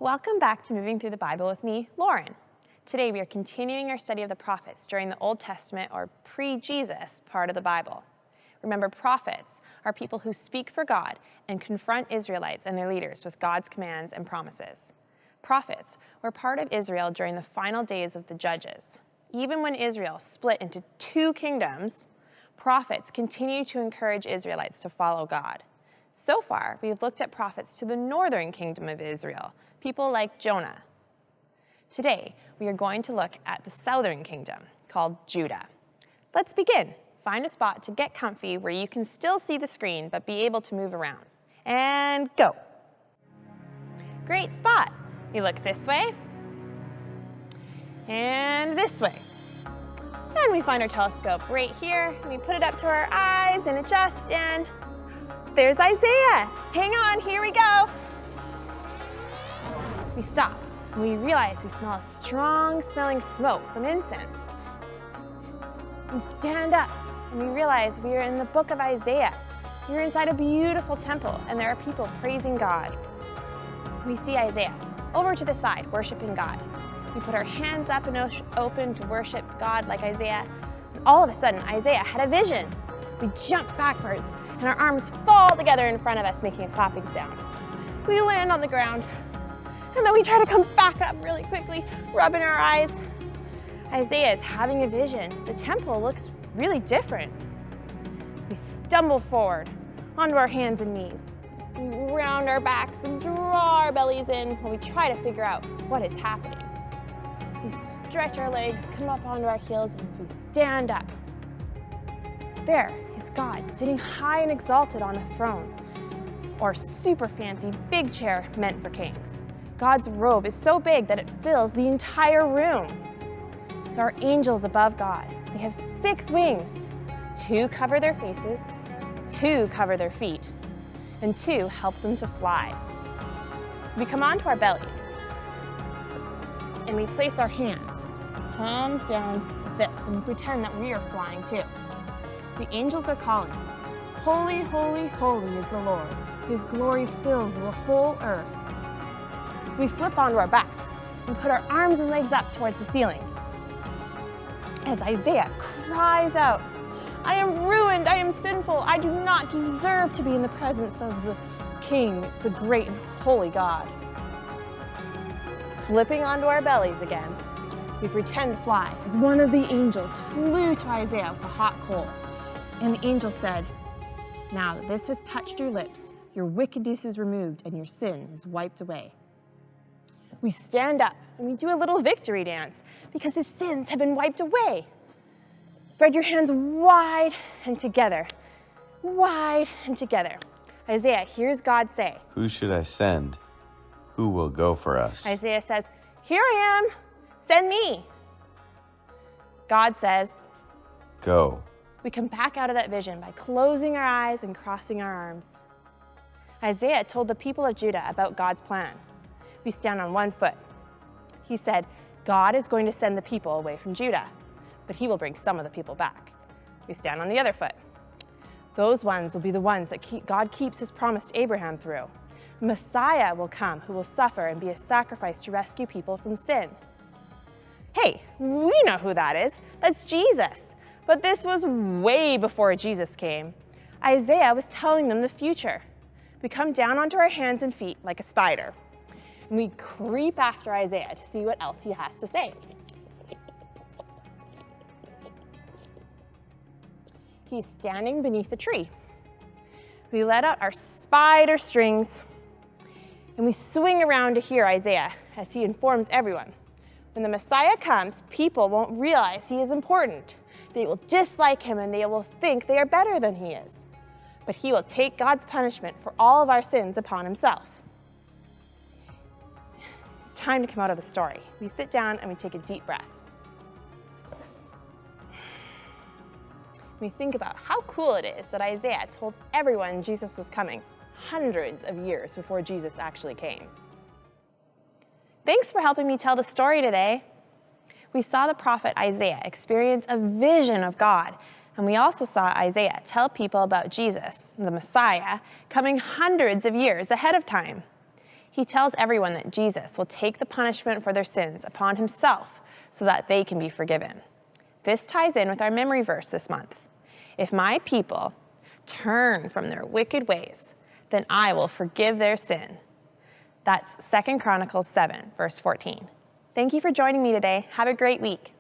Welcome back to Moving Through the Bible with me, Lauren. Today we are continuing our study of the prophets during the Old Testament or pre-Jesus part of the Bible. Remember, prophets are people who speak for God and confront Israelites and their leaders with God's commands and promises. Prophets were part of Israel during the final days of the Judges. Even when Israel split into two kingdoms, prophets continue to encourage Israelites to follow God. So far, we've looked at prophets to the northern kingdom of Israel, people like Jonah. Today, we are going to look at the southern kingdom, called Judah. Let's begin. Find a spot to get comfy where you can still see the screen but be able to move around. And go. Great spot. We look this way and this way. Then we find our telescope right here, and we put it up to our eyes and adjust, and there's Isaiah. Hang on, here we go. We stop, and we realize we smell a strong smelling smoke from incense. We stand up, and we realize we are in the book of Isaiah. We're inside a beautiful temple, and there are people praising God. We see Isaiah over to the side, worshiping God. We put our hands up and open to worship God like Isaiah. And all of a sudden, Isaiah had a vision. We jump backwards, and our arms fall together in front of us, making a clapping sound. We land on the ground, and then we try to come back up really quickly, rubbing our eyes. Isaiah is having a vision. The temple looks really different. We stumble forward onto our hands and knees. We round our backs and draw our bellies in while we try to figure out what is happening. We stretch our legs, come up onto our heels, and we stand up. There is God sitting high and exalted on a throne, or super fancy big chair meant for kings. God's robe is so big that it fills the entire room. There are angels above God. They have 6 wings. 2 cover their faces, 2 cover their feet, and 2 help them to fly. We come onto our bellies, and we place our hands, palms down like this, and we pretend that we are flying too. The angels are calling, "Holy, holy, holy is the Lord. His glory fills the whole earth." We flip onto our backs and put our arms and legs up towards the ceiling. As Isaiah cries out, "I am ruined, I am sinful, I do not deserve to be in the presence of the King, the great and holy God." Flipping onto our bellies again, we pretend to fly as one of the angels flew to Isaiah with a hot coal. And the angel said, "Now that this has touched your lips, your wickedness is removed and your sin is wiped away." We stand up and we do a little victory dance because his sins have been wiped away. Spread your hands wide and together, wide and together. Isaiah hears God say, "Who should I send? Who will go for us?" Isaiah says, "Here I am, send me." God says, "Go." We come back out of that vision by closing our eyes and crossing our arms. Isaiah told the people of Judah about God's plan. We stand on one foot. He said, God is going to send the people away from Judah, but he will bring some of the people back. We stand on the other foot. Those ones will be the ones that God keeps his promise to Abraham through. Messiah will come who will suffer and be a sacrifice to rescue people from sin. Hey, we know who that is. That's Jesus. But this was way before Jesus came. Isaiah was telling them the future. We come down onto our hands and feet like a spider, and we creep after Isaiah to see what else he has to say. He's standing beneath a tree. We let out our spider strings, and we swing around to hear Isaiah as he informs everyone. When the Messiah comes, people won't realize he is important. They will dislike him and they will think they are better than he is. But he will take God's punishment for all of our sins upon himself. It's time to come out of the story. We sit down and we take a deep breath. We think about how cool it is that Isaiah told everyone Jesus was coming hundreds of years before Jesus actually came. Thanks for helping me tell the story today. We saw the prophet Isaiah experience a vision of God, and we also saw Isaiah tell people about Jesus, the Messiah, coming hundreds of years ahead of time. He tells everyone that Jesus will take the punishment for their sins upon himself so that they can be forgiven. This ties in with our memory verse this month. If my people turn from their wicked ways, then I will forgive their sin. That's 2 Chronicles 7, verse 14. Thank you for joining me today. Have a great week.